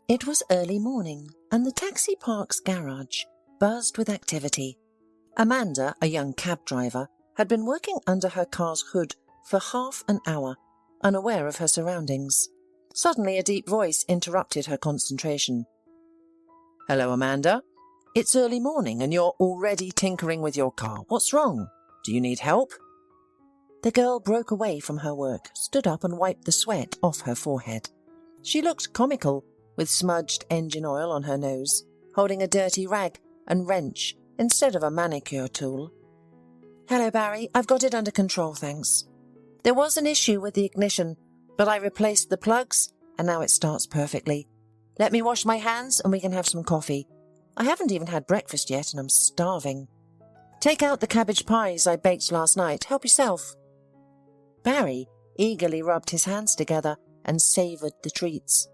It was early morning, and the taxi park's garage buzzed with activity. Amanda, a young cab driver, had been working under her car's hood for half an hour, unaware of her surroundings. Suddenly, a deep voice interrupted her concentration. "Hello, Amanda. It's early morning and you're already tinkering with your car. What's wrong? Do you need help?" The girl broke away from her work, stood up and wiped the sweat off her forehead. She looked comical, with smudged engine oil on her nose, holding a dirty rag and wrench instead of a manicure tool. "Hello, Barry. I've got it under control, thanks. There was an issue with the ignition, but I replaced the plugs and now it starts perfectly. Let me wash my hands and we can have some coffee. I haven't even had breakfast yet and I'm starving. Take out the cabbage pies I baked last night. Help yourself." Barry eagerly rubbed his hands together and savoured the treats.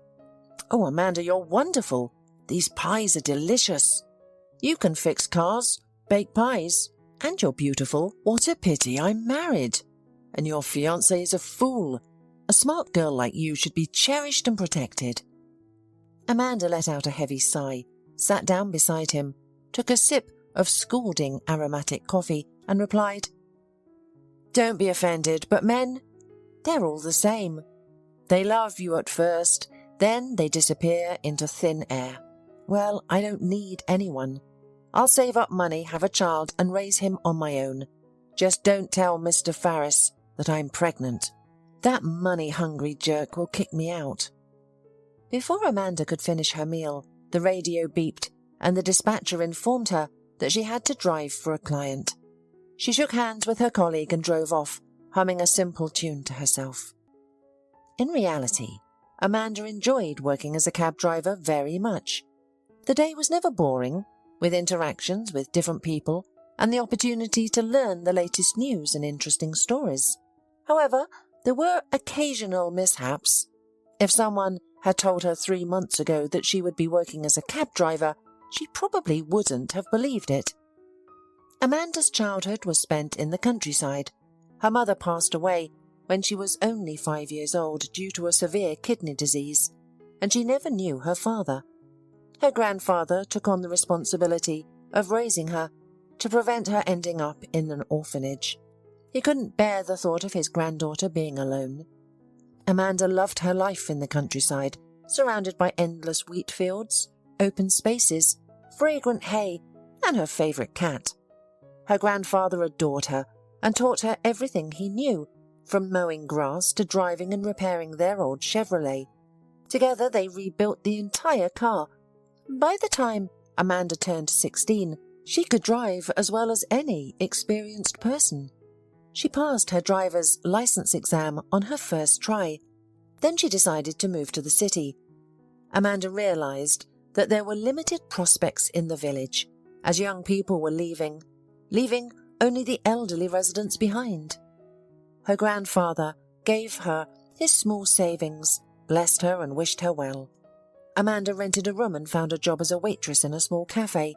"Oh, Amanda, you're wonderful. These pies are delicious. You can fix cars, bake pies, and you're beautiful. What a pity I'm married. And your fiancé is a fool. A smart girl like you should be cherished and protected." Amanda let out a heavy sigh, sat down beside him, took a sip of scalding aromatic coffee, and replied, "Don't be offended, but men, they're all the same. They love you at first, then they disappear into thin air. Well, I don't need anyone. I'll save up money, have a child, and raise him on my own. Just don't tell Mr. Farris that I'm pregnant. That money-hungry jerk will kick me out." Before Amanda could finish her meal, the radio beeped, and the dispatcher informed her that she had to drive for a client. She shook hands with her colleague and drove off, humming a simple tune to herself. In reality, Amanda enjoyed working as a cab driver very much. The day was never boring, with interactions with different people and the opportunity to learn the latest news and interesting stories. However, there were occasional mishaps. If someone had told her 3 months ago that she would be working as a cab driver, she probably wouldn't have believed it. Amanda's childhood was spent in the countryside. Her mother passed away when she was only 5 years old due to a severe kidney disease, and she never knew her father. Her grandfather took on the responsibility of raising her to prevent her ending up in an orphanage. He couldn't bear the thought of his granddaughter being alone. Amanda loved her life in the countryside, surrounded by endless wheat fields, open spaces, fragrant hay, and her favourite cat. Her grandfather adored her and taught her everything he knew, from mowing grass to driving and repairing their old Chevrolet. Together they rebuilt the entire car. By the time Amanda turned 16, she could drive as well as any experienced person. She passed her driver's license exam on her first try. Then she decided to move to the city. Amanda realized that there were limited prospects in the village, as young people were leaving only the elderly residents behind. Her grandfather gave her his small savings, blessed her and wished her well. Amanda rented a room and found a job as a waitress in a small cafe.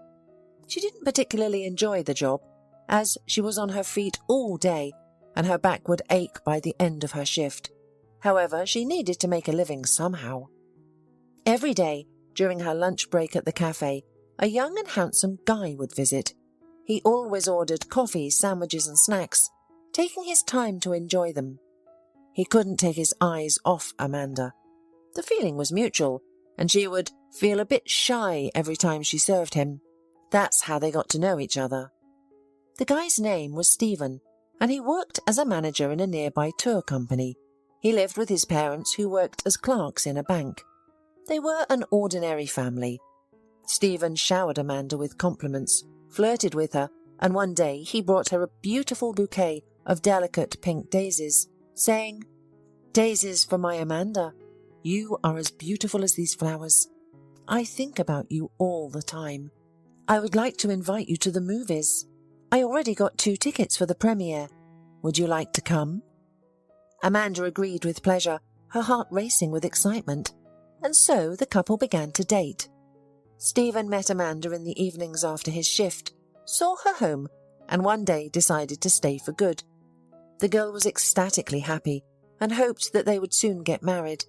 She didn't particularly enjoy the job, as she was on her feet all day and her back would ache by the end of her shift. However, she needed to make a living somehow. Every day, during her lunch break at the cafe, a young and handsome guy would visit. He always ordered coffee, sandwiches and snacks, taking his time to enjoy them. He couldn't take his eyes off Amanda. The feeling was mutual, and she would feel a bit shy every time she served him. That's how they got to know each other. The guy's name was Stephen, and he worked as a manager in a nearby tour company. He lived with his parents, who worked as clerks in a bank. They were an ordinary family. Stephen showered Amanda with compliments, flirted with her, and one day he brought her a beautiful bouquet of delicate pink daisies, saying, "Daisies for my Amanda. You are as beautiful as these flowers. I think about you all the time. I would like to invite you to the movies. I already got 2 tickets for the premiere. Would you like to come?" Amanda agreed with pleasure, her heart racing with excitement, and so the couple began to date. Stephen met Amanda in the evenings after his shift, saw her home, and one day decided to stay for good. The girl was ecstatically happy and hoped that they would soon get married.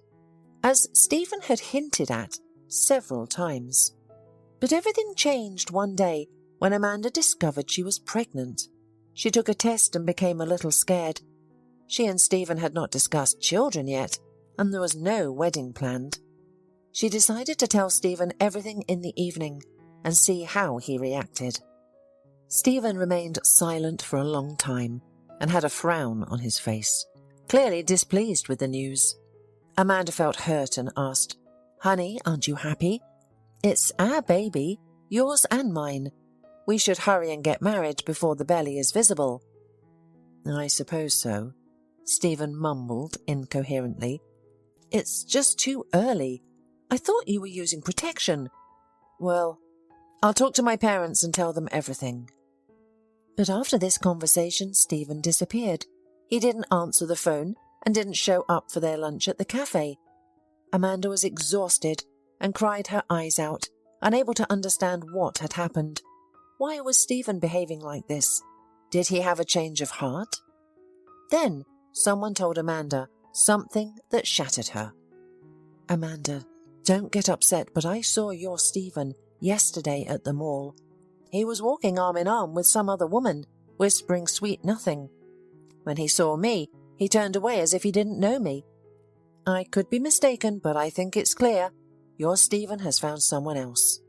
As Stephen had hinted at, several times. But everything changed one day when Amanda discovered she was pregnant. She took a test and became a little scared. She and Stephen had not discussed children yet, and there was no wedding planned. She decided to tell Stephen everything in the evening and see how he reacted. Stephen remained silent for a long time and had a frown on his face, clearly displeased with the news. Amanda felt hurt and asked, "Honey, aren't you happy? It's our baby, yours and mine. We should hurry and get married before the belly is visible." "I suppose so," Stephen mumbled incoherently. "It's just too early. I thought you were using protection." "Well, I'll talk to my parents and tell them everything." But after this conversation, Stephen disappeared. He didn't answer the phone and didn't show up for their lunch at the cafe. Amanda was exhausted and cried her eyes out, unable to understand what had happened. Why was Stephen behaving like this? Did he have a change of heart? Then someone told Amanda something that shattered her. "Amanda, don't get upset, but I saw your Stephen yesterday at the mall. He was walking arm in arm with some other woman, whispering sweet nothing. When he saw me, he turned away as if he didn't know me. I could be mistaken, but I think it's clear. Your Stephen has found someone else."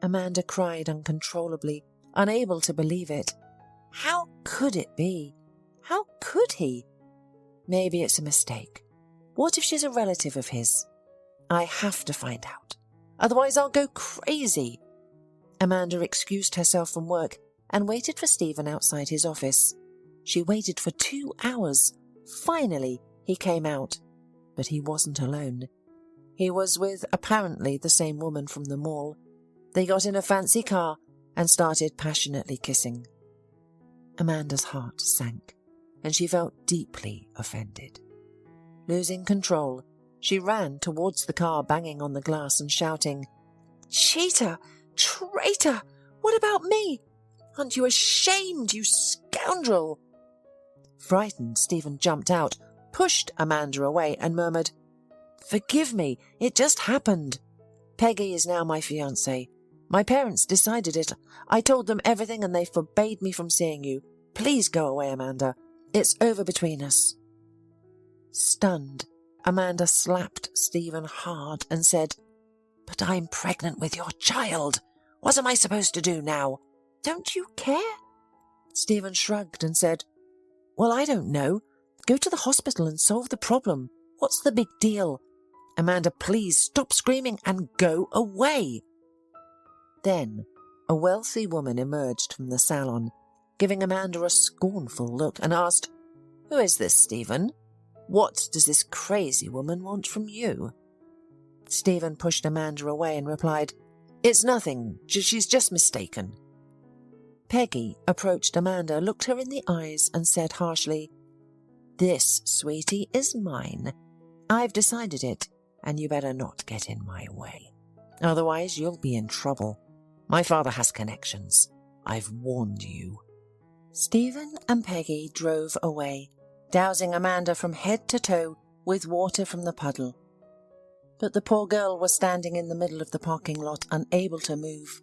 Amanda cried uncontrollably, unable to believe it. How could it be? How could he? Maybe it's a mistake. What if she's a relative of his? I have to find out. Otherwise I'll go crazy. Amanda excused herself from work and waited for Stephen outside his office. She waited for 2 hours. Finally, he came out. But he wasn't alone. He was with apparently the same woman from the mall. They got in a fancy car and started passionately kissing. Amanda's heart sank, and she felt deeply offended. Losing control, she ran towards the car, banging on the glass and shouting, "Cheater! Traitor! What about me? Aren't you ashamed, you scoundrel?" Frightened, Stephen jumped out, pushed Amanda away and murmured, "Forgive me, it just happened. Peggy is now my fiancée. My parents decided it. I told them everything and they forbade me from seeing you. Please go away, Amanda. It's over between us." Stunned, Amanda slapped Stephen hard and said, "But I'm pregnant with your child. What am I supposed to do now? Don't you care?" Stephen shrugged and said, "Well, I don't know. Go to the hospital and solve the problem. What's the big deal? Amanda, please stop screaming and go away." Then a wealthy woman emerged from the salon, giving Amanda a scornful look, and asked, "Who is this, Stephen? What does this crazy woman want from you?" Stephen pushed Amanda away and replied, "It's nothing. She's just mistaken." Peggy approached Amanda, looked her in the eyes, and said harshly, "This, sweetie, is mine. I've decided it, and you better not get in my way. Otherwise you'll be in trouble. My father has connections. I've warned you." Stephen and Peggy drove away, dousing Amanda from head to toe with water from the puddle. But the poor girl was standing in the middle of the parking lot, unable to move.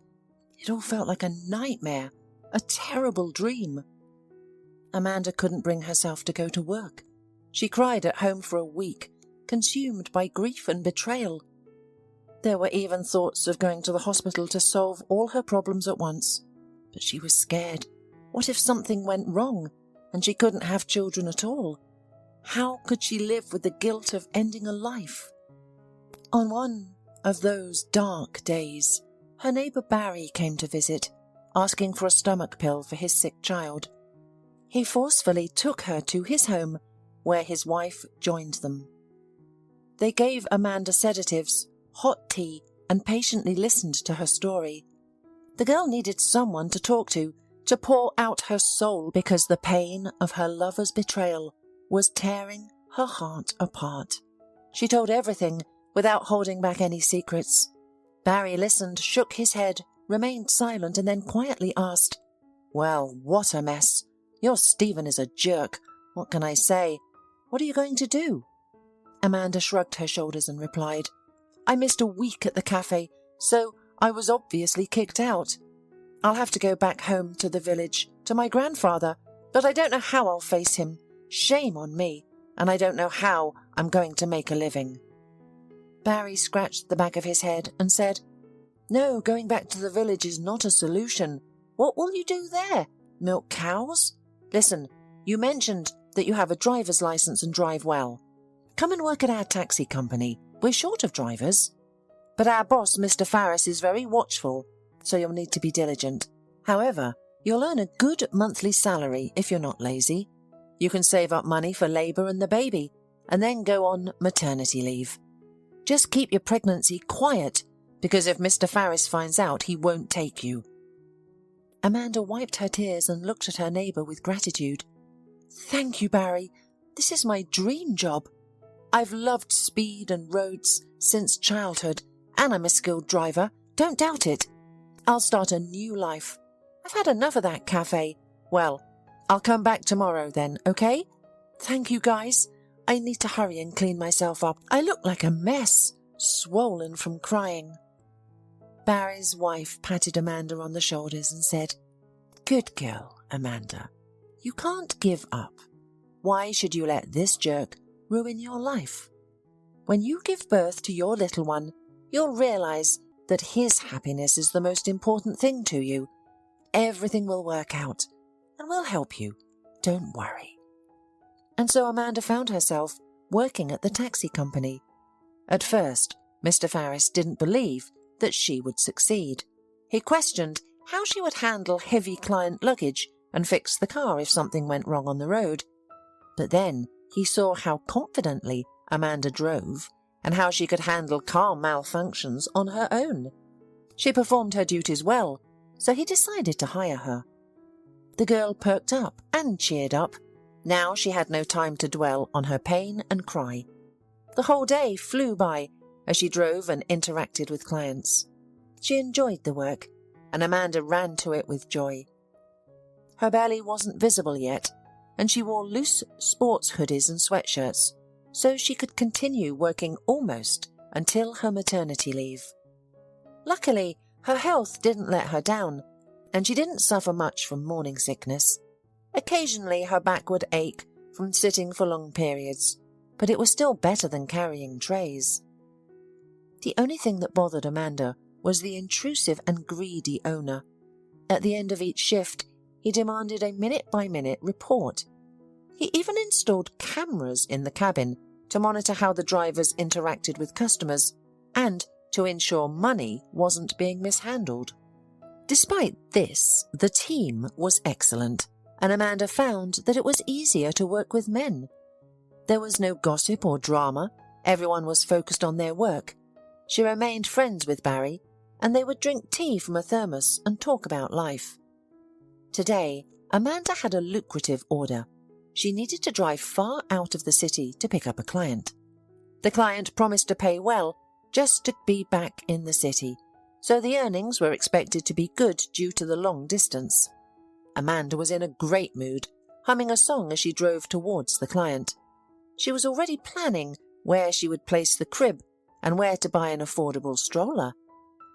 It all felt like a nightmare, a terrible dream. Amanda couldn't bring herself to go to work. She cried at home for a week, consumed by grief and betrayal. There were even thoughts of going to the hospital to solve all her problems at once. But she was scared. What if something went wrong and she couldn't have children at all? How could she live with the guilt of ending a life? On one of those dark days, her neighbour Barry came to visit, asking for a stomach pill for his sick child. He forcefully took her to his home, where his wife joined them. They gave Amanda sedatives, hot tea, and patiently listened to her story. The girl needed someone to talk to pour out her soul, because the pain of her lover's betrayal was tearing her heart apart. She told everything without holding back any secrets. Barry listened, shook his head, remained silent, and then quietly asked, "Well, what a mess. Your Stephen is a jerk. What can I say? What are you going to do?" Amanda shrugged her shoulders and replied, I missed a week at the cafe, so I was obviously kicked out. I'll have to go back home to the village, to my grandfather, but I don't know how I'll face him. Shame on me, and I don't know how I'm going to make a living." Barry scratched the back of his head and said, "No, going back to the village is not a solution. What will you do there? Milk cows? Listen, you mentioned that you have a driver's license and drive well. Come and work at our taxi company. We're short of drivers. But our boss, Mr. Farris, is very watchful, so you'll need to be diligent. However, you'll earn a good monthly salary if you're not lazy. You can save up money for labour and the baby, and then go on maternity leave. Just keep your pregnancy quiet, because if Mr. Farris finds out, he won't take you." Amanda wiped her tears and looked at her neighbour with gratitude. "Thank you, Barry. This is my dream job. I've loved speed and roads since childhood, and I'm a skilled driver. Don't doubt it. I'll start a new life. I've had enough of that cafe. Well, I'll come back tomorrow then, okay? Thank you, guys. I need to hurry and clean myself up. I look like a mess, swollen from crying." Barry's wife patted Amanda on the shoulders and said, "Good girl, Amanda. You can't give up. Why should you let this jerk ruin your life? When you give birth to your little one, you'll realize that his happiness is the most important thing to you. Everything will work out, and we'll help you. Don't worry." And so Amanda found herself working at the taxi company. At first, Mr. Farris didn't believe that she would succeed. He questioned how she would handle heavy client luggage and fix the car if something went wrong on the road. But then he saw how confidently Amanda drove and how she could handle car malfunctions on her own. She performed her duties well, so he decided to hire her. The girl perked up and cheered up. Now she had no time to dwell on her pain and cry. The whole day flew by as she drove and interacted with clients. She enjoyed the work, and Amanda ran to it with joy. Her belly wasn't visible yet, and she wore loose sports hoodies and sweatshirts, so she could continue working almost until her maternity leave. Luckily, her health didn't let her down, and she didn't suffer much from morning sickness. Occasionally her back would ache from sitting for long periods, but it was still better than carrying trays. The only thing that bothered Amanda was the intrusive and greedy owner. At the end of each shift, he demanded a minute-by-minute report. He even installed cameras in the cabin to monitor how the drivers interacted with customers and to ensure money wasn't being mishandled. Despite this, the team was excellent, and Amanda found that it was easier to work with men. There was no gossip or drama. Everyone was focused on their work. She remained friends with Barry, and they would drink tea from a thermos and talk about life. Today, Amanda had a lucrative order. She needed to drive far out of the city to pick up a client. The client promised to pay well just to be back in the city, so the earnings were expected to be good due to the long distance. Amanda was in a great mood, humming a song as she drove towards the client. She was already planning where she would place the crib and where to buy an affordable stroller.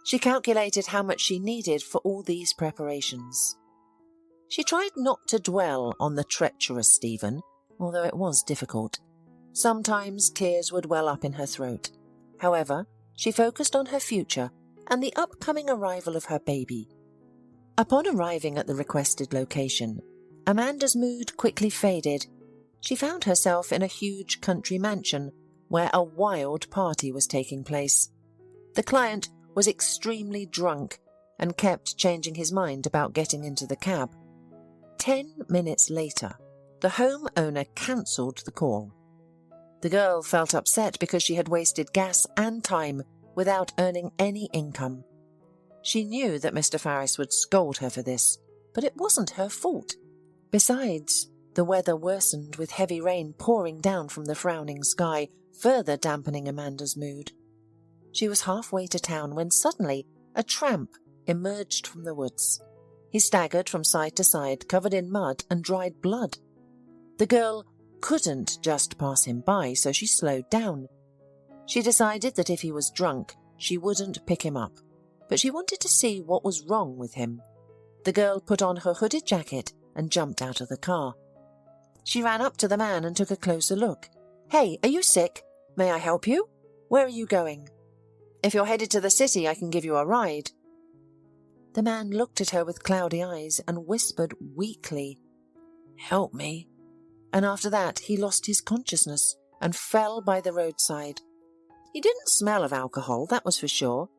She calculated how much she needed for all these preparations. She tried not to dwell on the treacherous Stephen, although it was difficult. Sometimes tears would well up in her throat. However, she focused on her future and the upcoming arrival of her baby. Upon arriving at the requested location, Amanda's mood quickly faded. She found herself in a huge country mansion where a wild party was taking place. The client was extremely drunk and kept changing his mind about getting into the cab. 10 minutes later, the homeowner cancelled the call. The girl felt upset because she had wasted gas and time without earning any income. She knew that Mr. Farris would scold her for this, but it wasn't her fault. Besides, the weather worsened with heavy rain pouring down from the frowning sky, further dampening Amanda's mood. She was halfway to town when suddenly a tramp emerged from the woods. He staggered from side to side, covered in mud and dried blood. The girl couldn't just pass him by, so she slowed down. She decided that if he was drunk, she wouldn't pick him up, but she wanted to see what was wrong with him. The girl put on her hooded jacket and jumped out of the car. She ran up to the man and took a closer look. "Hey, are you sick? May I help you? Where are you going?" "If you're headed to the city, I can give you a ride." The man looked at her with cloudy eyes and whispered weakly, "Help me." And after that he lost his consciousness and fell by the roadside. He didn't smell of alcohol, that was for sure.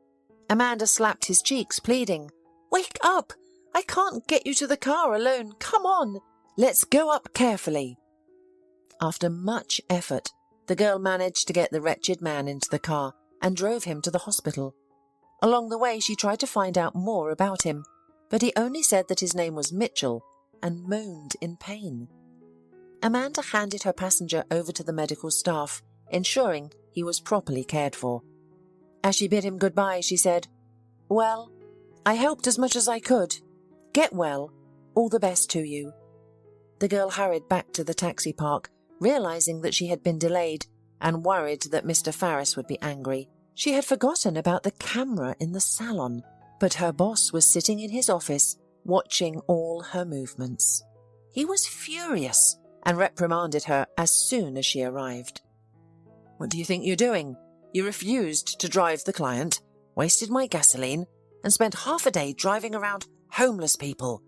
Amanda slapped his cheeks, pleading, "Wake up! I can't get you to the car alone. Come on! Let's go up carefully." After much effort, the girl managed to get the wretched man into the car and drove him to the hospital. Along the way, she tried to find out more about him, but he only said that his name was Mitchell and moaned in pain. Amanda handed her passenger over to the medical staff, ensuring he was properly cared for. As she bid him goodbye, she said, "Well, I helped as much as I could. Get well. All the best to you." The girl hurried back to the taxi park, realizing that she had been delayed and worried that Mr. Farris would be angry. She had forgotten about the camera in the salon, but her boss was sitting in his office, watching all her movements. He was furious and reprimanded her as soon as she arrived. "What do you think you're doing? You refused to drive the client, wasted my gasoline, and spent half a day driving around homeless people.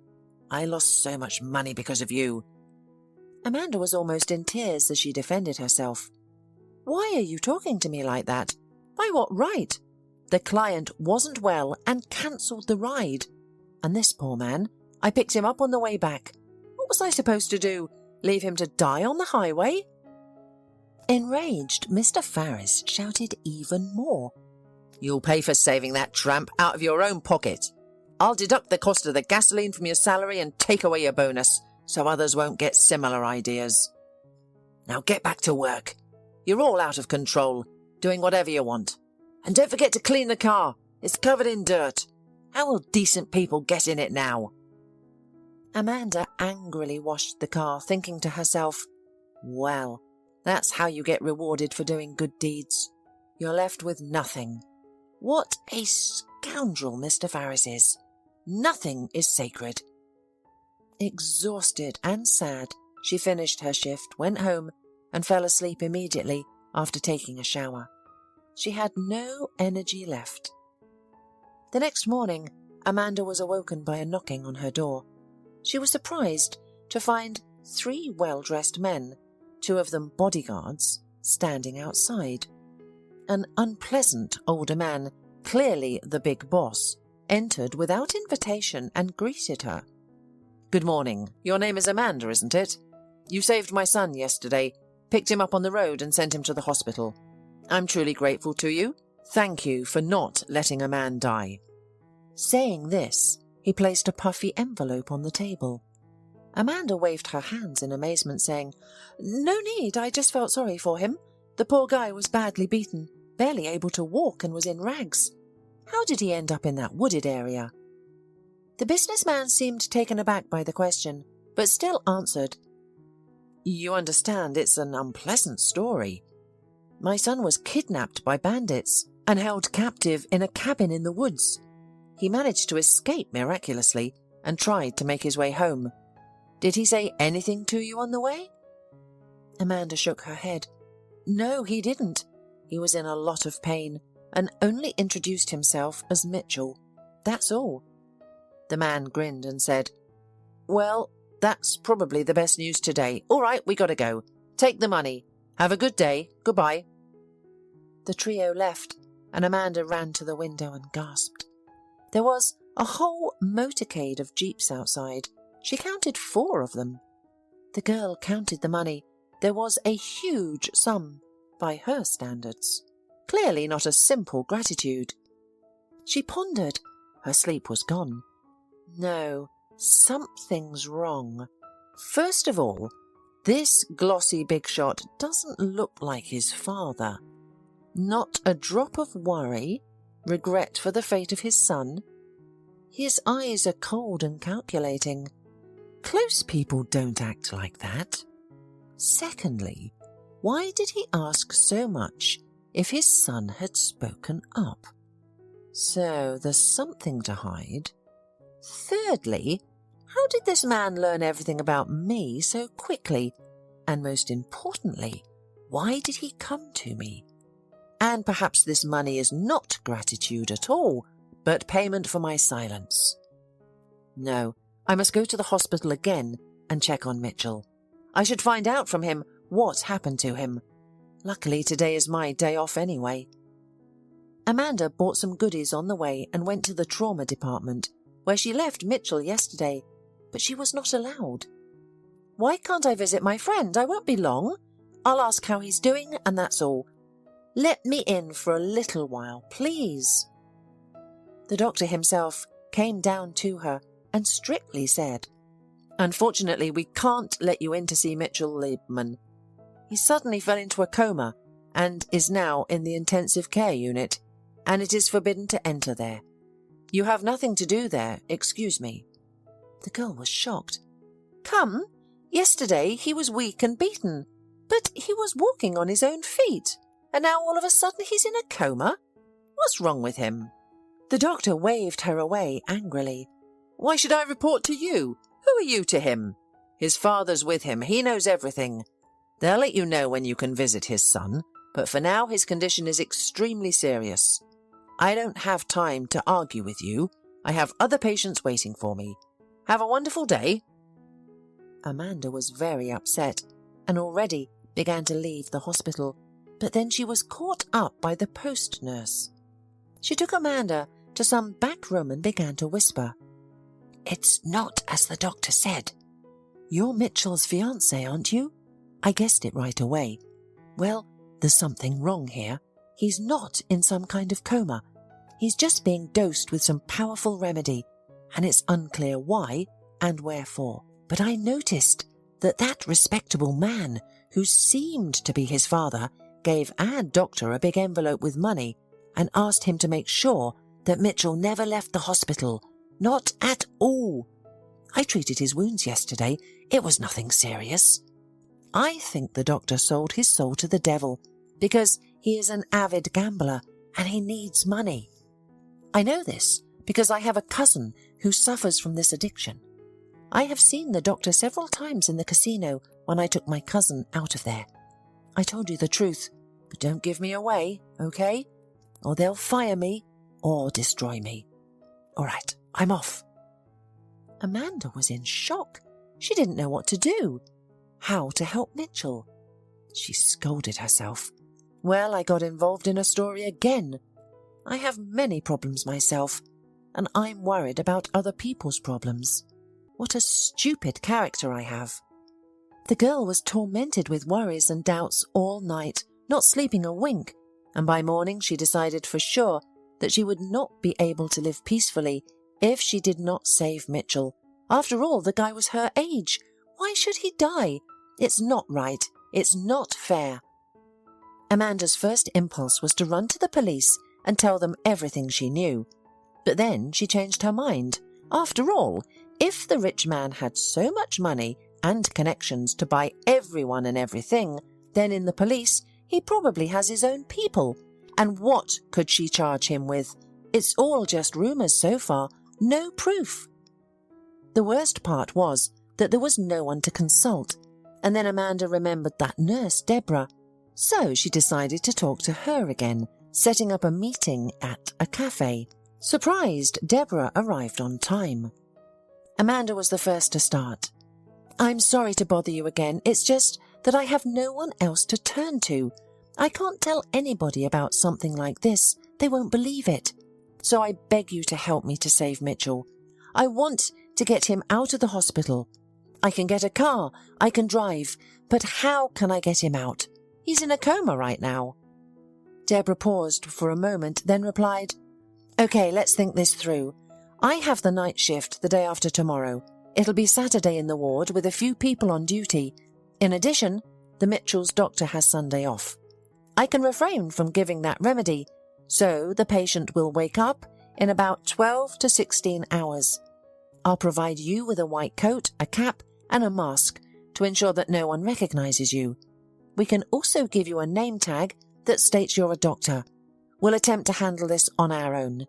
I lost so much money because of you." Amanda was almost in tears as she defended herself. "Why are you talking to me like that? By what right? The client wasn't well and cancelled the ride. And this poor man, I picked him up on the way back. What was I supposed to do? Leave him to die on the highway?" Enraged, Mr. Farris shouted even more. "You'll pay for saving that tramp out of your own pocket. I'll deduct the cost of the gasoline from your salary and take away your bonus, so others won't get similar ideas. Now get back to work. You're all out of control, doing whatever you want. And don't forget to clean the car. It's covered in dirt. How will decent people get in it now?" Amanda angrily washed the car, thinking to herself, "Well, that's how you get rewarded for doing good deeds. You're left with nothing. What a scoundrel Mr. Farris is. Nothing is sacred." Exhausted and sad, she finished her shift, went home, and fell asleep immediately after taking a shower. She had no energy left. The next morning, Amanda was awoken by a knocking on her door. She was surprised to find 3 well-dressed men, 2 of them bodyguards, standing outside. An unpleasant older man, clearly the big boss, entered without invitation and greeted her. "Good morning. Your name is Amanda, isn't it? You saved my son yesterday, picked him up on the road and sent him to the hospital. I'm truly grateful to you. Thank you for not letting a man die." Saying this, he placed a puffy envelope on the table. Amanda waved her hands in amazement, saying, "No need, I just felt sorry for him. The poor guy was badly beaten, barely able to walk, and was in rags. How did he end up in that wooded area?" The businessman seemed taken aback by the question, but still answered, "You understand, it's an unpleasant story. My son was kidnapped by bandits and held captive in a cabin in the woods. He managed to escape miraculously and tried to make his way home. Did he say anything to you on the way?" Amanda shook her head. "No, he didn't. He was in a lot of pain and only introduced himself as Mitchell. That's all." The man grinned and said, "Well, that's probably the best news today. All right, we gotta go. Take the money. Have a good day. Goodbye." The trio left, and Amanda ran to the window and gasped. There was a whole motorcade of jeeps outside. She counted 4 of them. The girl counted the money. There was a huge sum, by her standards. Clearly not a simple gratitude. She pondered. Her sleep was gone. No, something's wrong. First of all, this glossy big shot doesn't look like his father. Not a drop of worry, regret for the fate of his son. His eyes are cold and calculating. Close people don't act like that. Secondly, why did he ask so much if his son had spoken up. So there's something to hide. Thirdly, how did this man learn everything about me so quickly? And most importantly, why did he come to me? And perhaps this money is not gratitude at all, but payment for my silence. No, I must go to the hospital again and check on Mitchell. I should find out from him what happened to him. Luckily, today is my day off anyway. Amanda bought some goodies on the way and went to the trauma department, where she left Mitchell yesterday, but she was not allowed. Why can't I visit my friend? I won't be long. I'll ask how he's doing, and that's all. Let me in for a little while, please. The doctor himself came down to her and strictly said, Unfortunately, we can't let you in to see Mitchell Liebman. He suddenly fell into a coma and is now in the intensive care unit, and it is forbidden to enter there. You have nothing to do there, excuse me. The girl was shocked. Come, yesterday he was weak and beaten, but he was walking on his own feet, and now all of a sudden he's in a coma? What's wrong with him? The doctor waved her away angrily. Why should I report to you? Who are you to him? His father's with him. He knows everything. They'll let you know when you can visit his son, but for now his condition is extremely serious. I don't have time to argue with you. I have other patients waiting for me. Have a wonderful day. Amanda was very upset and already began to leave the hospital, but then she was caught up by the post nurse. She took Amanda to some back room and began to whisper. It's not as the doctor said. You're Mitchell's fiancé, aren't you? I guessed it right away. Well, there's something wrong here. He's not in some kind of coma. He's just being dosed with some powerful remedy, and it's unclear why and wherefore. But I noticed that respectable man, who seemed to be his father, gave our doctor a big envelope with money and asked him to make sure that Mitchell never left the hospital. Not at all. I treated his wounds yesterday. It was nothing serious. I think the doctor sold his soul to the devil because he is an avid gambler and he needs money. I know this because I have a cousin who suffers from this addiction. I have seen the doctor several times in the casino when I took my cousin out of there. I told you the truth, but don't give me away, okay? Or they'll fire me or destroy me. All right, I'm off. Amanda was in shock. She didn't know what to do. How to help Mitchell? She scolded herself. Well, I got involved in a story again. I have many problems myself, and I'm worried about other people's problems. What a stupid character I have. The girl was tormented with worries and doubts all night, not sleeping a wink, and by morning she decided for sure that she would not be able to live peacefully if she did not save Mitchell. After all, the guy was her age. Why should he die? It's not right. It's not fair. Amanda's first impulse was to run to the police and tell them everything she knew. But then she changed her mind. After all, if the rich man had so much money and connections to buy everyone and everything, then in the police he probably has his own people. And what could she charge him with? It's all just rumours so far, no proof. The worst part was that there was no one to consult, and then Amanda remembered that nurse, Deborah. So she decided to talk to her again, setting up a meeting at a cafe. Surprised, Deborah arrived on time. Amanda was the first to start. I'm sorry to bother you again, it's just that I have no one else to turn to. I can't tell anybody about something like this. They won't believe it. So I beg you to help me to save Mitchell. I want to get him out of the hospital. I can get a car, I can drive, but how can I get him out? He's in a coma right now. Deborah paused for a moment, then replied, Okay, let's think this through. I have the night shift the day after tomorrow. It'll be Saturday in the ward with a few people on duty. In addition, the Mitchell's doctor has Sunday off. I can refrain from giving that remedy, so the patient will wake up in about 12 to 16 hours. I'll provide you with a white coat, a cap, and a mask to ensure that no one recognizes you. We can also give you a name tag that states you're a doctor. We'll attempt to handle this on our own.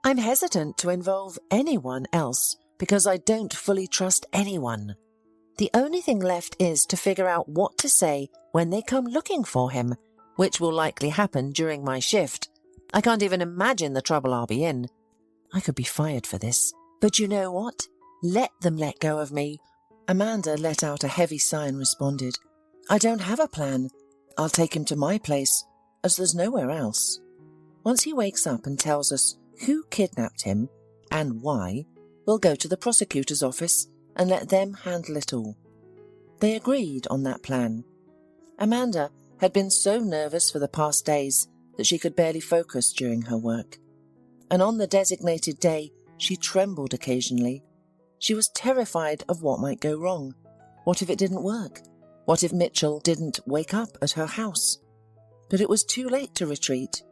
I'm hesitant to involve anyone else because I don't fully trust anyone. The only thing left is to figure out what to say when they come looking for him, which will likely happen during my shift. I can't even imagine the trouble I'll be in. I could be fired for this. But you know what? Let them let go of me. Amanda let out a heavy sigh and responded, I don't have a plan. I'll take him to my place, as there's nowhere else. Once he wakes up and tells us who kidnapped him and why, we'll go to the prosecutor's office and let them handle it all. They agreed on that plan. Amanda had been so nervous for the past days that she could barely focus during her work. And on the designated day, she trembled occasionally. She was terrified of what might go wrong. What if it didn't work? What if Mitchell didn't wake up at her house? But it was too late to retreat,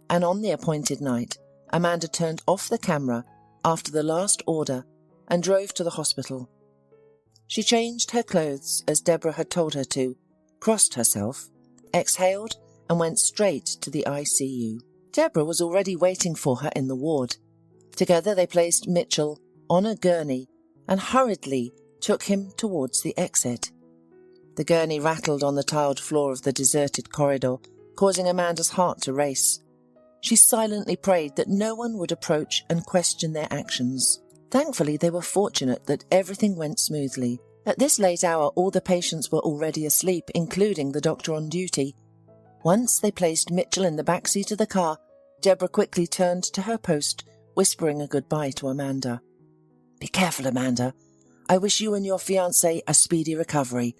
and on the appointed night, Amanda turned off the camera after the last order and drove to the hospital. She changed her clothes as Deborah had told her to, crossed herself, exhaled, and went straight to the ICU. Deborah was already waiting for her in the ward. Together they placed Mitchell on a gurney and hurriedly took him towards the exit. The gurney rattled on the tiled floor of the deserted corridor, causing Amanda's heart to race. She silently prayed that no one would approach and question their actions. Thankfully, they were fortunate that everything went smoothly. At this late hour, all the patients were already asleep, including the doctor on duty. Once they placed Mitchell in the back seat of the car, Deborah quickly turned to her post, whispering a goodbye to Amanda. Be careful, Amanda. I wish you and your fiancé a speedy recovery.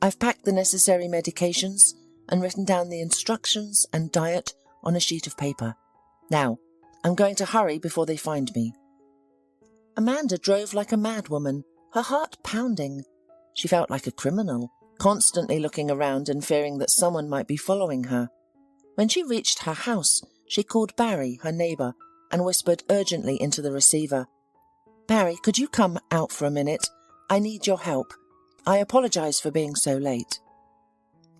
I've packed the necessary medications and written down the instructions and diet on a sheet of paper. Now, I'm going to hurry before they find me. Amanda drove like a madwoman, her heart pounding. She felt like a criminal, constantly looking around and fearing that someone might be following her. When she reached her house, she called Barry, her neighbour, and whispered urgently into the receiver. Barry, could you come out for a minute? I need your help. I apologise for being so late.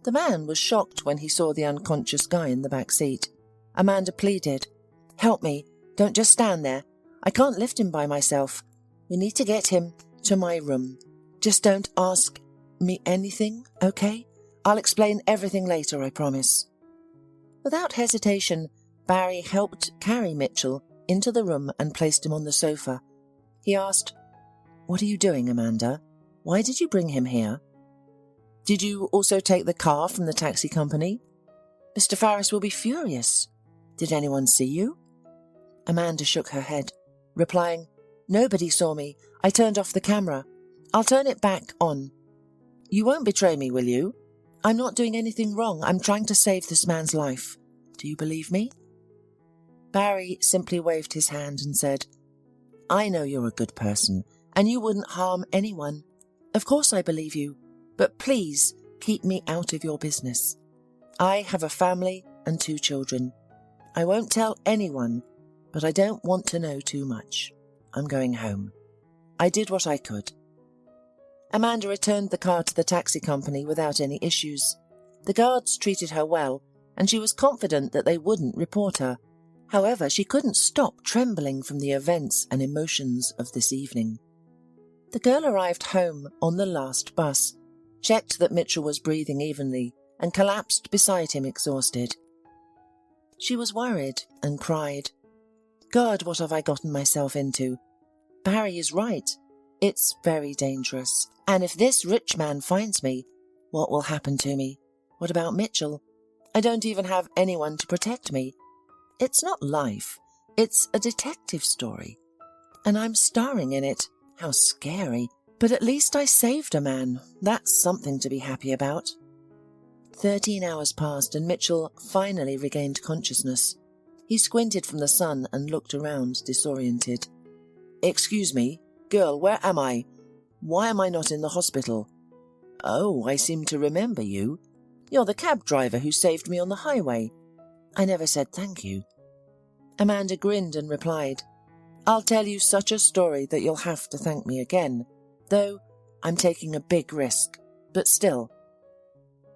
The man was shocked when he saw the unconscious guy in the back seat. Amanda pleaded, Help me, don't just stand there. I can't lift him by myself. We need to get him to my room. Just don't ask me anything, okay? I'll explain everything later, I promise. Without hesitation, Barry helped carry Mitchell into the room and placed him on the sofa. He asked, What are you doing, Amanda? Why did you bring him here? Did you also take the car from the taxi company? Mr. Farris will be furious. Did anyone see you? Amanda shook her head, replying, Nobody saw me. I turned off the camera. I'll turn it back on. You won't betray me, will you? I'm not doing anything wrong. I'm trying to save this man's life. Do you believe me? Barry simply waved his hand and said, I know you're a good person, and you wouldn't harm anyone. Of course I believe you, but please keep me out of your business. I have a family and 2 children. I won't tell anyone, but I don't want to know too much. I'm going home. I did what I could. Amanda returned the car to the taxi company without any issues. The guards treated her well, and she was confident that they wouldn't report her. However, she couldn't stop trembling from the events and emotions of this evening. The girl arrived home on the last bus, checked that Mitchell was breathing evenly, and collapsed beside him exhausted. She was worried and cried. God, what have I gotten myself into? Barry is right. It's very dangerous. And if this rich man finds me, what will happen to me? What about Mitchell? I don't even have anyone to protect me. It's not life. It's a detective story. And I'm starring in it. How scary. But at least I saved a man. That's something to be happy about. 13 hours passed and Mitchell finally regained consciousness. He squinted from the sun and looked around, disoriented. Excuse me, girl, where am I? Why am I not in the hospital? Oh, I seem to remember you. You're the cab driver who saved me on the highway. I never said thank you. Amanda grinned and replied, I'll tell you such a story that you'll have to thank me again, though I'm taking a big risk, but still.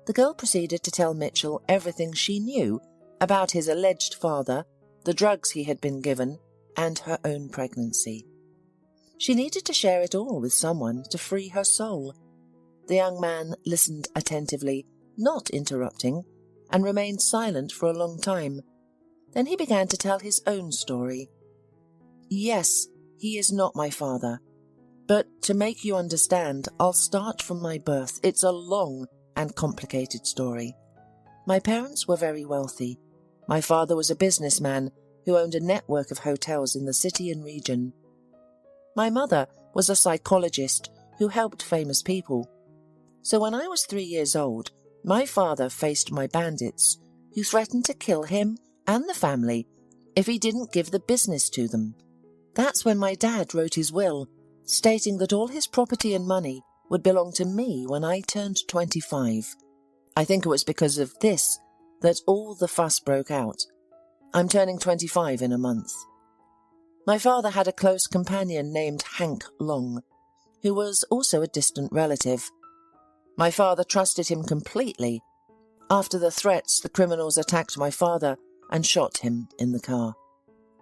The girl proceeded to tell Mitchell everything she knew about his alleged father, the drugs he had been given, and her own pregnancy. She needed to share it all with someone to free her soul. The young man listened attentively, not interrupting, and remained silent for a long time. Then he began to tell his own story. Yes, he is not my father. But to make you understand, I'll start from my birth. It's a long and complicated story. My parents were very wealthy. My father was a businessman who owned a network of hotels in the city and region. My mother was a psychologist who helped famous people. So when I was 3 years old, my father faced my bandits, who threatened to kill him and the family if he didn't give the business to them. That's when my dad wrote his will, stating that all his property and money would belong to me when I turned 25. I think it was because of this that all the fuss broke out. I'm turning 25 in a month. My father had a close companion named Hank Long, who was also a distant relative. My father trusted him completely. After the threats, the criminals attacked my father and shot him in the car.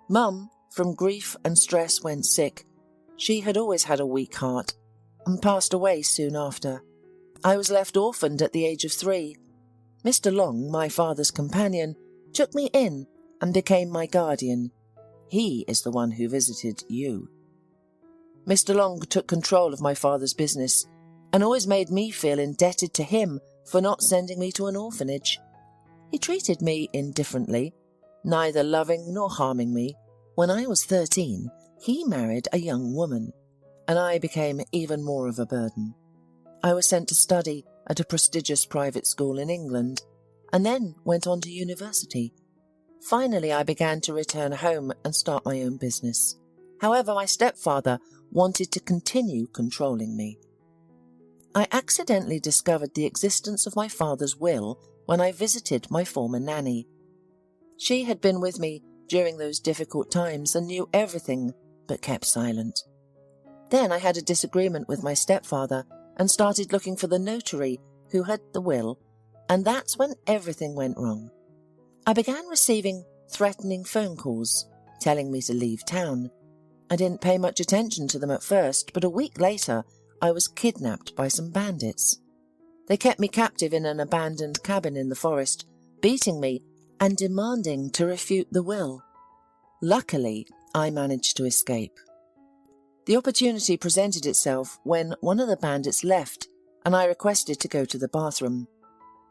Mum, from grief and stress, went sick. She had always had a weak heart and passed away soon after. I was left orphaned at the age of 3. Mr. Long, my father's companion, took me in and became my guardian. He is the one who visited you. Mr. Long took control of my father's business and always made me feel indebted to him for not sending me to an orphanage. He treated me indifferently, neither loving nor harming me. When I was 13, he married a young woman, and I became even more of a burden. I was sent to study at a prestigious private school in England, and then went on to university. Finally, I began to return home and start my own business. However, my stepfather wanted to continue controlling me. I accidentally discovered the existence of my father's will when I visited my former nanny. She had been with me during those difficult times and knew everything, but kept silent. Then I had a disagreement with my stepfather and started looking for the notary who had the will, and that's when everything went wrong. I began receiving threatening phone calls, telling me to leave town. I didn't pay much attention to them at first, but a week later I was kidnapped by some bandits. They kept me captive in an abandoned cabin in the forest, beating me and demanding to refute the will. Luckily, I managed to escape. The opportunity presented itself when one of the bandits left and I requested to go to the bathroom.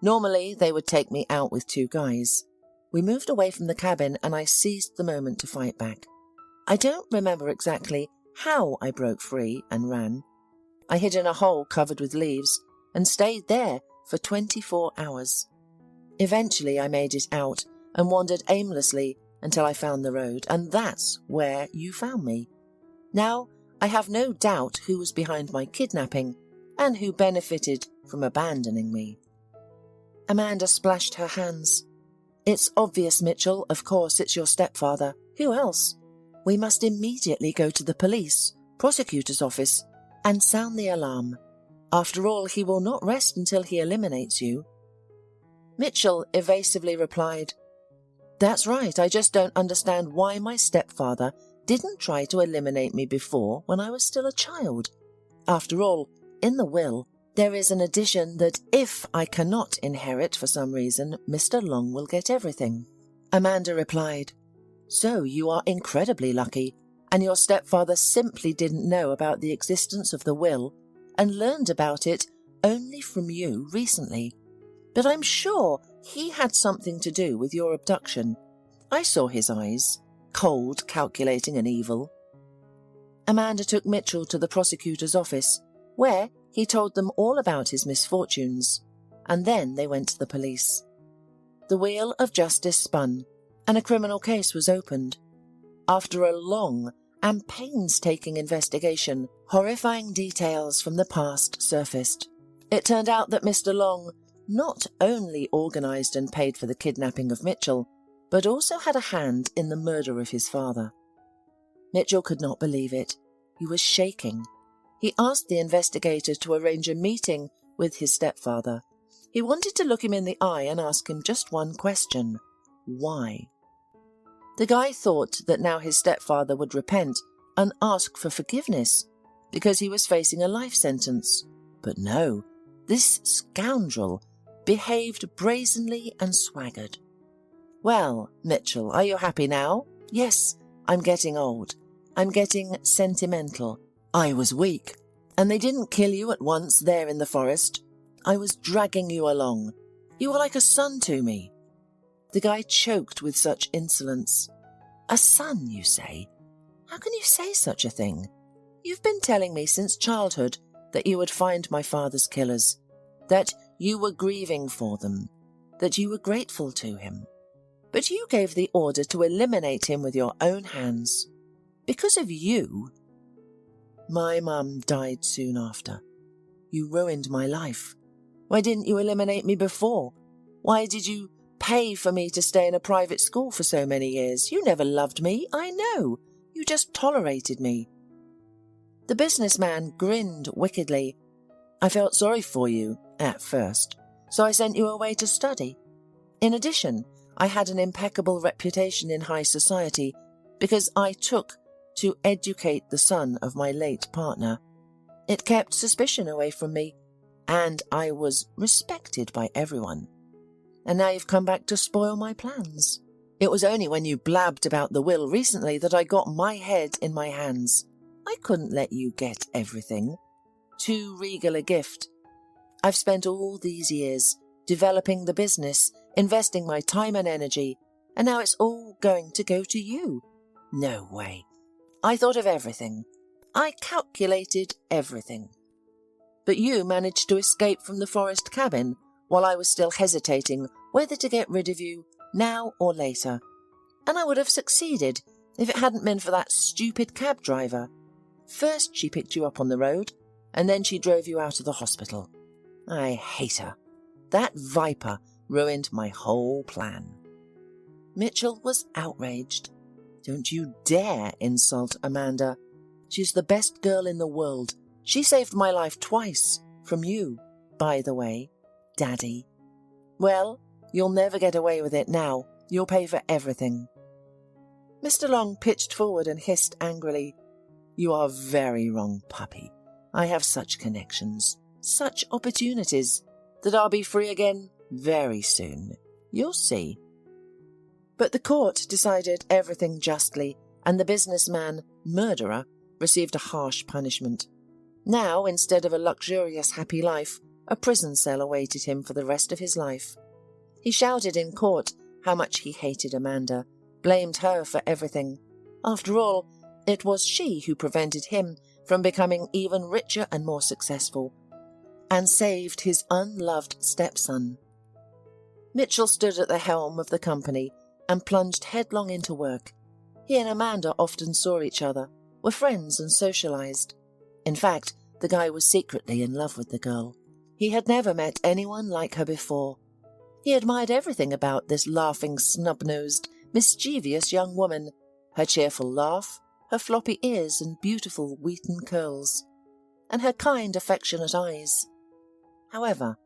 Normally, they would take me out with 2 guys. We moved away from the cabin and I seized the moment to fight back. I don't remember exactly how I broke free and ran. I hid in a hole covered with leaves and stayed there for 24 hours. Eventually, I made it out and wandered aimlessly until I found the road, and that's where you found me. Now, I have no doubt who was behind my kidnapping and who benefited from abandoning me. Amanda splashed her hands. It's obvious, Mitchell. Of course, it's your stepfather. Who else? We must immediately go to the police, prosecutor's office, and sound the alarm. After all, he will not rest until he eliminates you. Mitchell evasively replied, That's right, I just don't understand why my stepfather didn't try to eliminate me before when I was still a child. After all, in the will, there is an addition that if I cannot inherit for some reason, Mr. Long will get everything. Amanda replied, So you are incredibly lucky, and your stepfather simply didn't know about the existence of the will and learned about it only from you recently. But I'm sure he had something to do with your abduction. I saw his eyes, cold, calculating and evil. Amanda took Mitchell to the prosecutor's office, where he told them all about his misfortunes, and then they went to the police. The wheel of justice spun, and a criminal case was opened. After a long and painstaking investigation, horrifying details from the past surfaced. It turned out that Mr. Long not only organised and paid for the kidnapping of Mitchell, but also had a hand in the murder of his father. Mitchell could not believe it. He was shaking. He asked the investigator to arrange a meeting with his stepfather, He wanted to look him in the eye and ask him just one question. Why? The guy thought that now his stepfather would repent and ask for forgiveness because he was facing a life sentence. But no, this scoundrel behaved brazenly and swaggered. "Well, Mitchell, are you happy now? Yes, I'm getting old. I'm getting sentimental. I was weak, and they didn't kill you at once there in the forest. I was dragging you along. You were like a son to me." The guy choked with such insolence. "A son, you say? How can you say such a thing? You've been telling me since childhood that you would find my father's killers, that you were grieving for them, that you were grateful to him. But you gave the order to eliminate him with your own hands. Because of you, my mum died soon after. You ruined my life. Why didn't you eliminate me before? Why did you pay for me to stay in a private school for so many years? You never loved me, I know. You just tolerated me." The businessman grinned wickedly. "I felt sorry for you at first, so I sent you away to study. In addition, I had an impeccable reputation in high society because I took to educate the son of my late partner. It kept suspicion away from me, and I was respected by everyone. And now you've come back to spoil my plans. It was only when you blabbed about the will recently that I got my head in my hands. I couldn't let you get everything. Too regal a gift. I've spent all these years developing the business, investing my time and energy, and now it's all going to go to you. No way. I thought of everything. I calculated everything. But you managed to escape from the forest cabin while I was still hesitating whether to get rid of you now or later. And I would have succeeded if it hadn't been for that stupid cab driver. First she picked you up on the road, and then she drove you out of the hospital. I hate her. That viper ruined my whole plan." Mitchell was outraged. "Don't you dare insult Amanda. She's the best girl in the world. She saved my life twice, from you, by the way, Daddy. Well, you'll never get away with it now. You'll pay for everything." Mr. Long pitched forward and hissed angrily, "You are very wrong, puppy. I have such connections, such opportunities, that I'll be free again very soon. You'll see." But the court decided everything justly, and the businessman, murderer, received a harsh punishment. Now, instead of a luxurious happy life, a prison cell awaited him for the rest of his life. He shouted in court how much he hated Amanda, blamed her for everything. After all, it was she who prevented him from becoming even richer and more successful, and saved his unloved stepson. Mitchell stood at the helm of the company and plunged headlong into work. He and Amanda often saw each other, were friends and socialized. In fact, the guy was secretly in love with the girl. He had never met anyone like her before. He admired everything about this laughing, snub-nosed, mischievous young woman, her cheerful laugh, her floppy ears and beautiful wheaten curls, and her kind, affectionate eyes. However,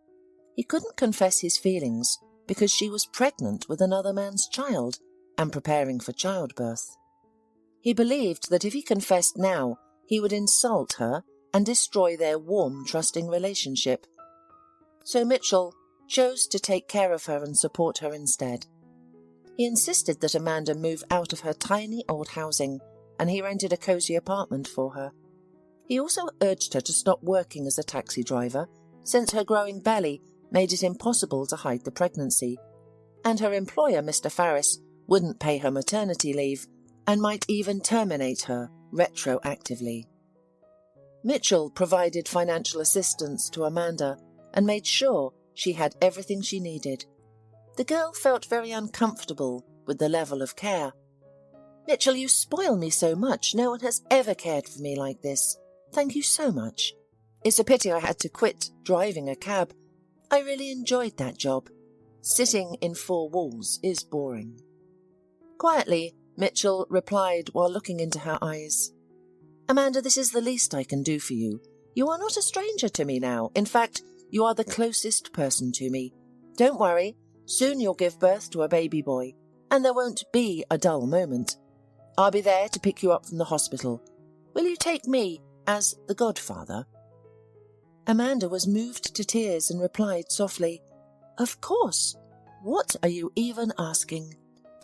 he couldn't confess his feelings because she was pregnant with another man's child and preparing for childbirth. He believed that if he confessed now, he would insult her and destroy their warm, trusting relationship. So Mitchell chose to take care of her and support her instead. He insisted that Amanda move out of her tiny old housing, and he rented a cozy apartment for her. He also urged her to stop working as a taxi driver, since her growing belly made it impossible to hide the pregnancy, and her employer, Mr. Farris, wouldn't pay her maternity leave and might even terminate her retroactively. Mitchell provided financial assistance to Amanda and made sure she had everything she needed. The girl felt very uncomfortable with the level of care. "Mitchell, you spoil me so much. No one has ever cared for me like this. Thank you so much. It's a pity I had to quit driving a cab. I really enjoyed that job. Sitting in four walls is boring." Quietly, Mitchell replied while looking into her eyes, "Amanda, this is the least I can do for you. You are not a stranger to me now. In fact, You are the closest person to me. Don't worry, soon you'll give birth to a baby boy, and there won't be a dull moment. I'll be there to pick you up from the hospital. Will you take me as the godfather?" Amanda was moved to tears and replied softly, "Of course. What are you even asking?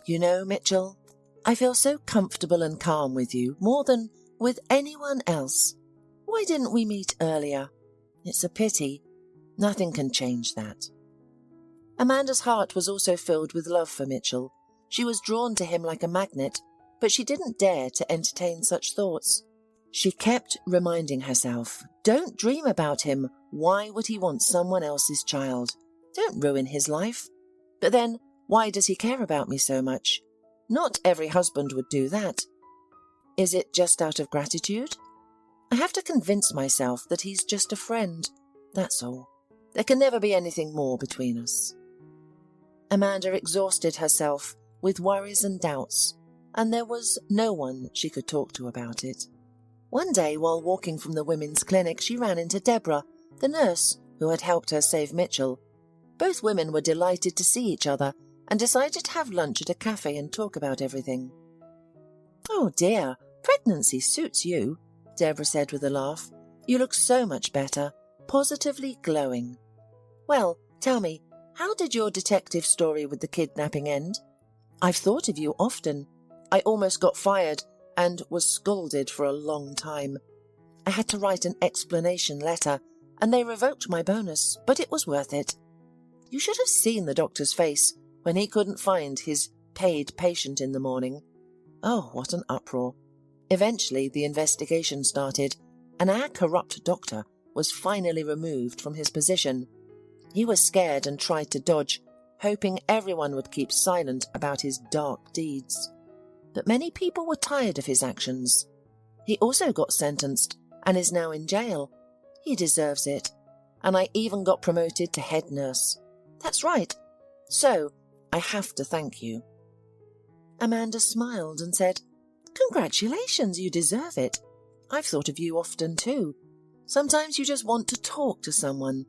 You know, Mitchell, I feel so comfortable and calm with you, more than with anyone else. Why didn't we meet earlier? It's a pity. Nothing can change that." Amanda's heart was also filled with love for Mitchell. She was drawn to him like a magnet, but she didn't dare to entertain such thoughts. She kept reminding herself, "Don't dream about him. Why would he want someone else's child? Don't ruin his life. But then, why does he care about me so much? Not every husband would do that. Is it just out of gratitude? I have to convince myself that he's just a friend. That's all. There can never be anything more between us." Amanda exhausted herself with worries and doubts, and there was no one she could talk to about it. One day, while walking from the women's clinic, she ran into Deborah, the nurse who had helped her save Mitchell. Both women were delighted to see each other and decided to have lunch at a cafe and talk about everything. "Oh dear, pregnancy suits you," Deborah said with a laugh. "You look so much better, positively glowing. Well, tell me, how did your detective story with the kidnapping end? I've thought of you often. I almost got fired and was scolded for a long time. I had to write an explanation letter, and they revoked my bonus, but it was worth it. You should have seen the doctor's face when he couldn't find his paid patient in the morning. Oh, what an uproar. Eventually, the investigation started, and our corrupt doctor was finally removed from his position. He was scared and tried to dodge, hoping everyone would keep silent about his dark deeds. But many people were tired of his actions. He also got sentenced and is now in jail. He deserves it. And I even got promoted to head nurse. That's right. So, I have to thank you." Amanda smiled and said, "Congratulations, you deserve it. I've thought of you often too. Sometimes you just want to talk to someone,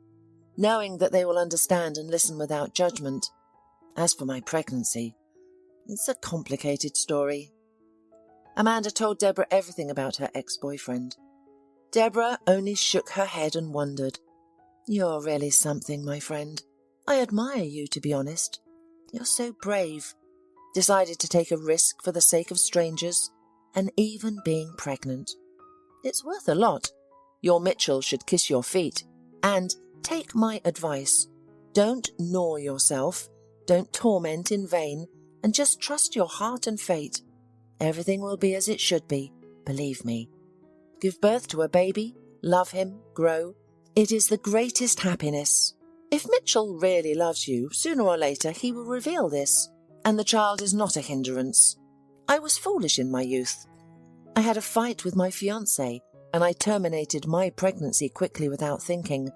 knowing that they will understand and listen without judgment. As for my pregnancy, it's a complicated story." Amanda told Deborah everything about her ex-boyfriend. Deborah only shook her head and wondered. "You're really something, my friend. I admire you, to be honest. You're so brave. Decided to take a risk for the sake of strangers, and even being pregnant. It's worth a lot. Your Mitchell should kiss your feet. And take my advice. Don't gnaw yourself. Don't torment in vain. And just trust your heart and fate. Everything will be as it should be, believe me. Give birth to a baby, love him, grow. It is the greatest happiness. If Mitchell really loves you, sooner or later he will reveal this, and the child is not a hindrance. I was foolish in my youth. I had a fight with my fiancé, and I terminated my pregnancy quickly without thinking.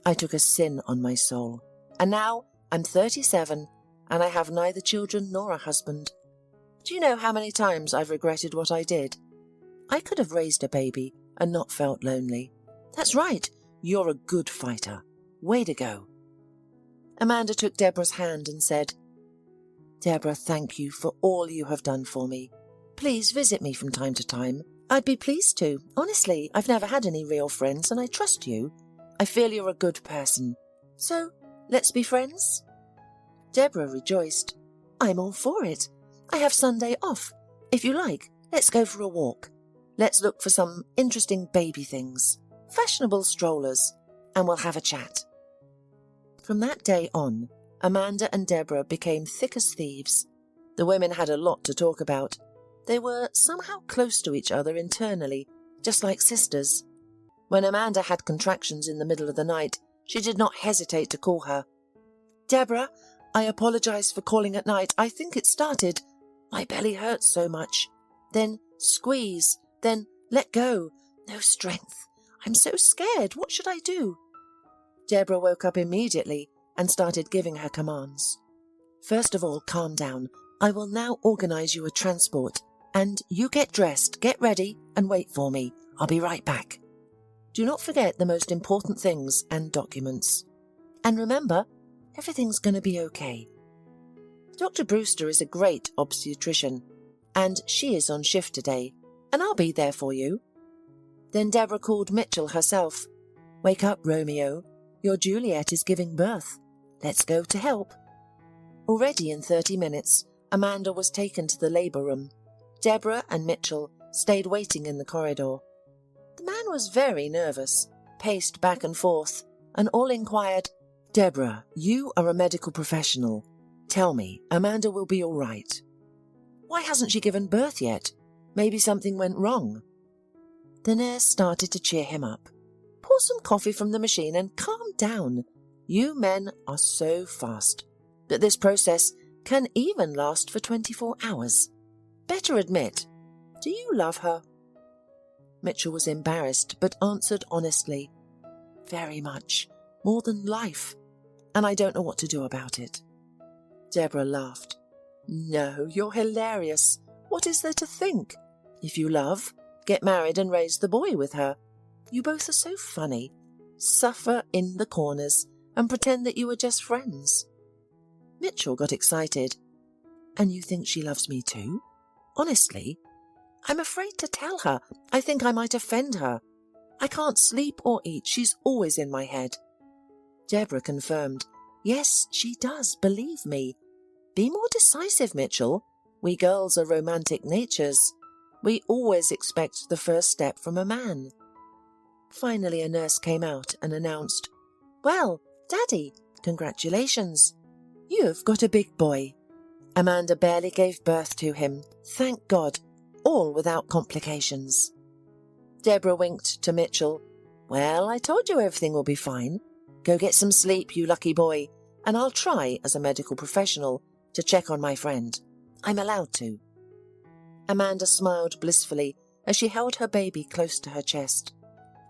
I took a sin on my soul. And now I'm 37, and I have neither children nor a husband. Do you know how many times I've regretted what I did? I could have raised a baby and not felt lonely. That's right, you're a good fighter. Way to go." Amanda took Deborah's hand and said, "Deborah, thank you for all you have done for me. Please visit me from time to time. I'd be pleased to. Honestly, I've never had any real friends, and I trust you. I feel you're a good person. So, let's be friends?" Deborah rejoiced. "I'm all for it. I have Sunday off. If you like, let's go for a walk. Let's look for some interesting baby things, fashionable strollers, and we'll have a chat." From that day on, Amanda and Deborah became thick as thieves. The women had a lot to talk about. They were somehow close to each other internally, just like sisters. When Amanda had contractions in the middle of the night, she did not hesitate to call her. "Deborah, I apologize for calling at night. I think it started. My belly hurts so much. Then squeeze, then let go. No strength. I'm so scared. What should I do?" Deborah woke up immediately and started giving her commands. "First of all, calm down. I will now organize you a transport. And you get dressed, get ready, and wait for me. I'll be right back. Do not forget the most important things and documents. And remember, everything's going to be okay. Dr. Brewster is a great obstetrician, and she is on shift today, and I'll be there for you." Then Deborah called Mitchell herself. "Wake up, Romeo. Your Juliet is giving birth. Let's go to help." Already in 30 minutes, Amanda was taken to the labour room. Deborah and Mitchell stayed waiting in the corridor. The man was very nervous, paced back and forth, and all inquired, "Deborah, you are a medical professional. Tell me, Amanda will be all right. Why hasn't she given birth yet? Maybe something went wrong." The nurse started to cheer him up. "Pour some coffee from the machine and calm down. You men are so fast that this process can even last for 24 hours. Better admit, do you love her?" Mitchell was embarrassed, but answered honestly, "Very much, more than life, and I don't know what to do about it." Deborah laughed. "No, you're hilarious. What is there to think? If you love, get married and raise the boy with her. You both are so funny. Suffer in the corners and pretend that you are just friends." Mitchell got excited. "And you think she loves me too? Honestly? I'm afraid to tell her. I think I might offend her. I can't sleep or eat. She's always in my head." Deborah confirmed. "Yes, she does, believe me. Be more decisive, Mitchell. We girls are romantic natures. We always expect the first step from a man." Finally a nurse came out and announced, "Well, Daddy, congratulations. You've got a big boy." Amanda barely gave birth to him, thank God, all without complications. Deborah winked to Mitchell. "Well, I told you everything will be fine. Go get some sleep, you lucky boy, and I'll try, as a medical professional, to check on my friend. I'm allowed to." Amanda smiled blissfully as she held her baby close to her chest.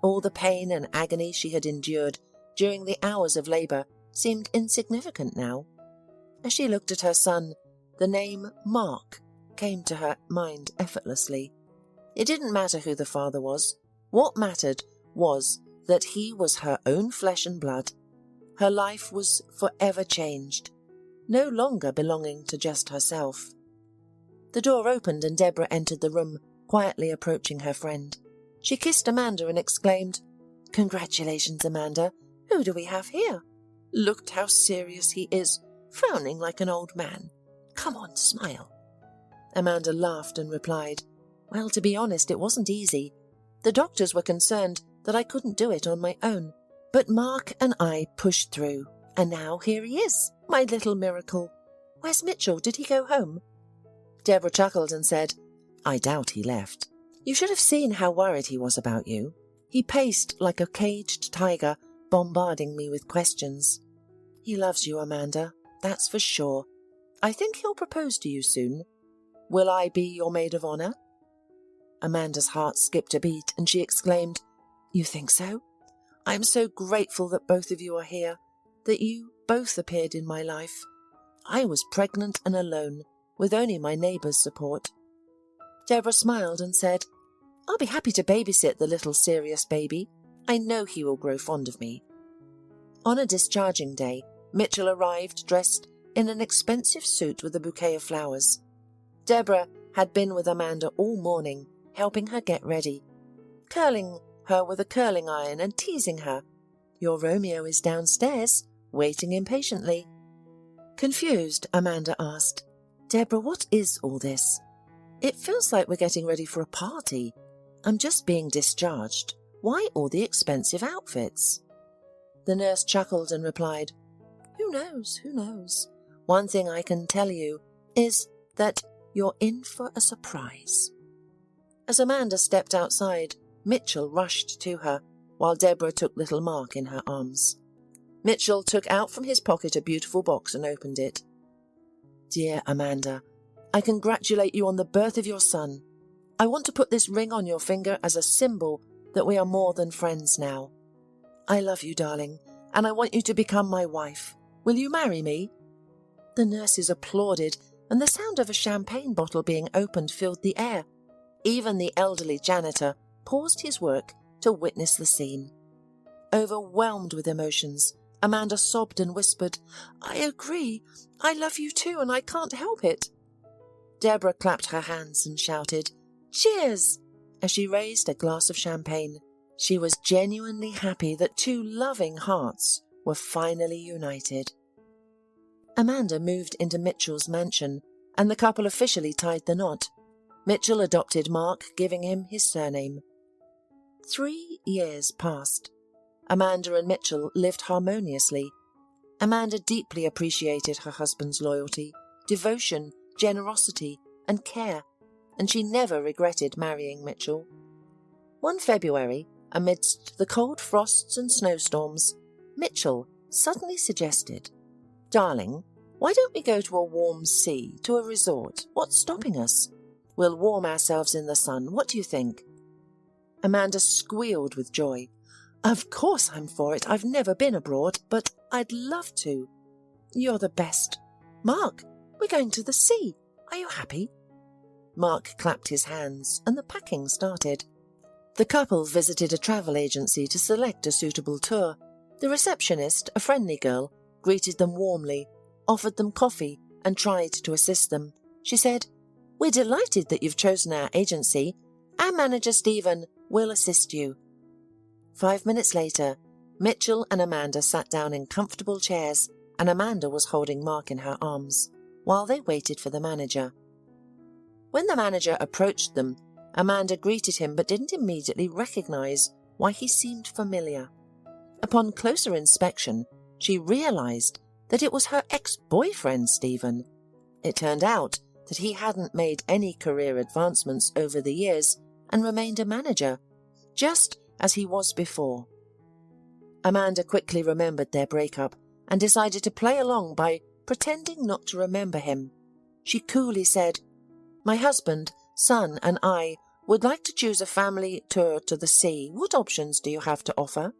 All the pain and agony she had endured during the hours of labour seemed insignificant now. As she looked at her son, the name Mark came to her mind effortlessly. It didn't matter who the father was. What mattered was that he was her own flesh and blood. Her life was forever changed, no longer belonging to just herself. The door opened and Deborah entered the room, quietly approaching her friend. She kissed Amanda and exclaimed, "Congratulations, Amanda. Who do we have here? Look how serious he is, frowning like an old man. Come on, smile." Amanda laughed and replied, "Well, to be honest, it wasn't easy. The doctors were concerned that I couldn't do it on my own. But Mark and I pushed through, and now here he is, my little miracle. Where's Mitchell? Did he go home?" Deborah chuckled and said, "I doubt he left. You should have seen how worried he was about you. He paced like a caged tiger, bombarding me with questions. He loves you, Amanda, that's for sure. I think he'll propose to you soon. Will I be your maid of honour?" Amanda's heart skipped a beat, and she exclaimed, "You think so? I am so grateful that both of you are here, that you both appeared in my life. I was pregnant and alone, with only my neighbour's support." Deborah smiled and said, "I'll be happy to babysit the little serious baby. I know he will grow fond of me." On a discharging day, Mitchell arrived dressed in an expensive suit with a bouquet of flowers. Deborah had been with Amanda all morning, helping her get ready, curling her with a curling iron and teasing her. "Your Romeo is downstairs, waiting impatiently." Confused, Amanda asked, "Deborah, what is all this? It feels like we're getting ready for a party. I'm just being discharged. Why all the expensive outfits?" The nurse chuckled and replied, Who knows? Who knows? One thing I can tell you is that you're in for a surprise." As Amanda stepped outside, Mitchell rushed to her, while Deborah took little Mark in her arms. Mitchell took out from his pocket a beautiful box and opened it. "Dear Amanda, I congratulate you on the birth of your son. I want to put this ring on your finger as a symbol that we are more than friends now. I love you, darling, and I want you to become my wife. Will you marry me?" The nurses applauded, and the sound of a champagne bottle being opened filled the air. Even the elderly janitor paused his work to witness the scene. Overwhelmed with emotions, Amanda sobbed and whispered, "I agree. I love you too, and I can't help it." Deborah clapped her hands and shouted, "Cheers!" as she raised a glass of champagne. She was genuinely happy that two loving hearts were finally united. Amanda moved into Mitchell's mansion, and the couple officially tied the knot. Mitchell adopted Mark, giving him his surname. 3 years passed. Amanda and Mitchell lived harmoniously. Amanda deeply appreciated her husband's loyalty, devotion, generosity, and care, and she never regretted marrying Mitchell. One February, amidst the cold frosts and snowstorms, Mitchell suddenly suggested, "Darling, why don't we go to a warm sea, to a resort? What's stopping us? We'll warm ourselves in the sun. What do you think?" Amanda squealed with joy. "Of course I'm for it. I've never been abroad, but I'd love to." "You're the best. Mark, we're going to the sea. Are you happy?" Mark clapped his hands, and the packing started. The couple visited a travel agency to select a suitable tour. The receptionist, a friendly girl, greeted them warmly, offered them coffee, and tried to assist them. She said, "We're delighted that you've chosen our agency. Our manager, Stephen, will assist you." 5 minutes later, Mitchell and Amanda sat down in comfortable chairs, and Amanda was holding Mark in her arms, while they waited for the manager. When the manager approached them, Amanda greeted him but didn't immediately recognize why he seemed familiar. Upon closer inspection, she realized that it was her ex-boyfriend, Stephen. It turned out that he hadn't made any career advancements over the years and remained a manager, just as he was before. Amanda quickly remembered their breakup and decided to play along by pretending not to remember him. She coolly said, "My husband, son, and I would like to choose a family tour to the sea. What options do you have to offer?"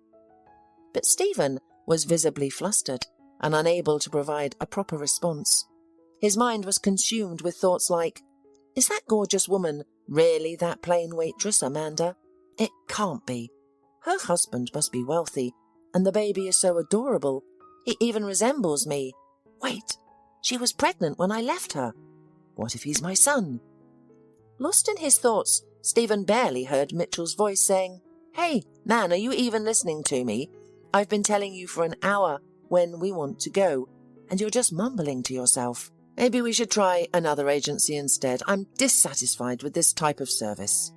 But Stephen was visibly flustered and unable to provide a proper response. His mind was consumed with thoughts like, "Is that gorgeous woman really that plain waitress, Amanda? It can't be. Her husband must be wealthy, and the baby is so adorable. He even resembles me. Wait, she was pregnant when I left her. What if he's my son?" Lost in his thoughts, Stephen barely heard Mitchell's voice saying, "Hey, man, are you even listening to me? I've been telling you for an hour when we want to go, and you're just mumbling to yourself. Maybe we should try another agency instead. I'm dissatisfied with this type of service."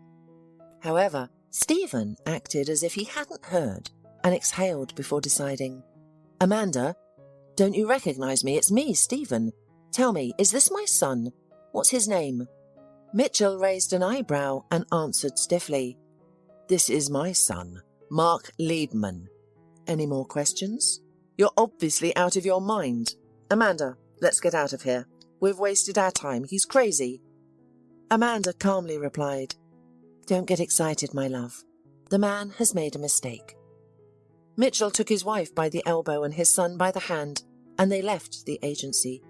However, Stephen acted as if he hadn't heard and exhaled before deciding, "Amanda, don't you recognize me? It's me, Stephen. Tell me, is this my son? What's his name?" Mitchell raised an eyebrow and answered stiffly, "This is my son, Mark Liebman. Any more questions? You're obviously out of your mind. Amanda, let's get out of here. We've wasted our time. He's crazy." Amanda calmly replied, "Don't get excited, my love. The man has made a mistake." Mitchell took his wife by the elbow and his son by the hand, and they left the agency.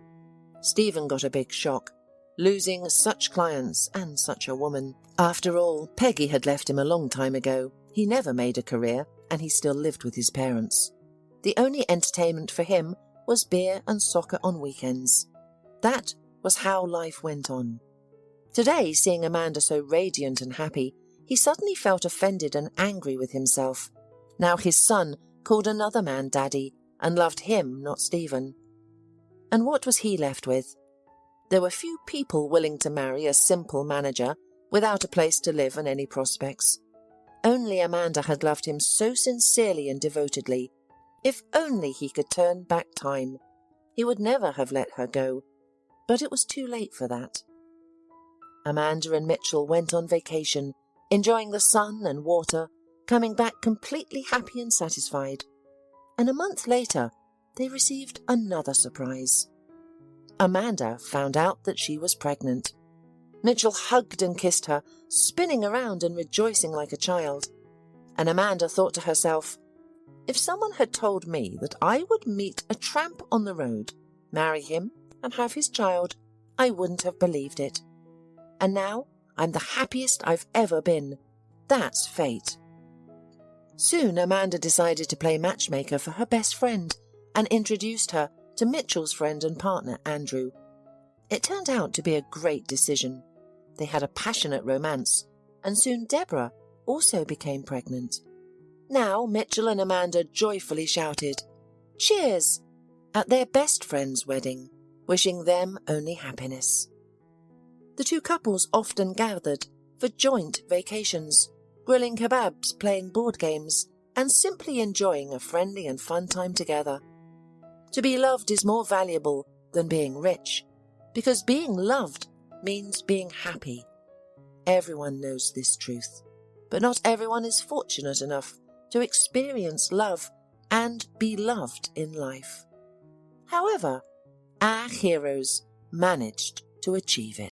Stephen got a big shock, losing such clients and such a woman. After all, Peggy had left him a long time ago. He never made a career, and he still lived with his parents. The only entertainment for him was beer and soccer on weekends. That was how life went on. Today, seeing Amanda so radiant and happy, he suddenly felt offended and angry with himself. Now his son called another man daddy and loved him, not Stephen. And what was he left with? There were few people willing to marry a simple manager without a place to live and any prospects. Only Amanda had loved him so sincerely and devotedly. If only he could turn back time, he would never have let her go. But it was too late for that. Amanda and Mitchell went on vacation, enjoying the sun and water, coming back completely happy and satisfied. And a month later, they received another surprise. Amanda found out that she was pregnant. Mitchell hugged and kissed her, spinning around and rejoicing like a child. And Amanda thought to herself, if someone had told me that I would meet a tramp on the road, marry him, and have his child, I wouldn't have believed it. And now I'm the happiest I've ever been. That's fate. Soon Amanda decided to play matchmaker for her best friend, and introduced her to Mitchell's friend and partner, Andrew. It turned out to be a great decision. They had a passionate romance, and soon Deborah also became pregnant. Now Mitchell and Amanda joyfully shouted, "Cheers!" at their best friend's wedding, wishing them only happiness. The two couples often gathered for joint vacations, grilling kebabs, playing board games, and simply enjoying a friendly and fun time together. To be loved is more valuable than being rich, because being loved means being happy. Everyone knows this truth, but not everyone is fortunate enough to experience love and be loved in life. However, our heroes managed to achieve it.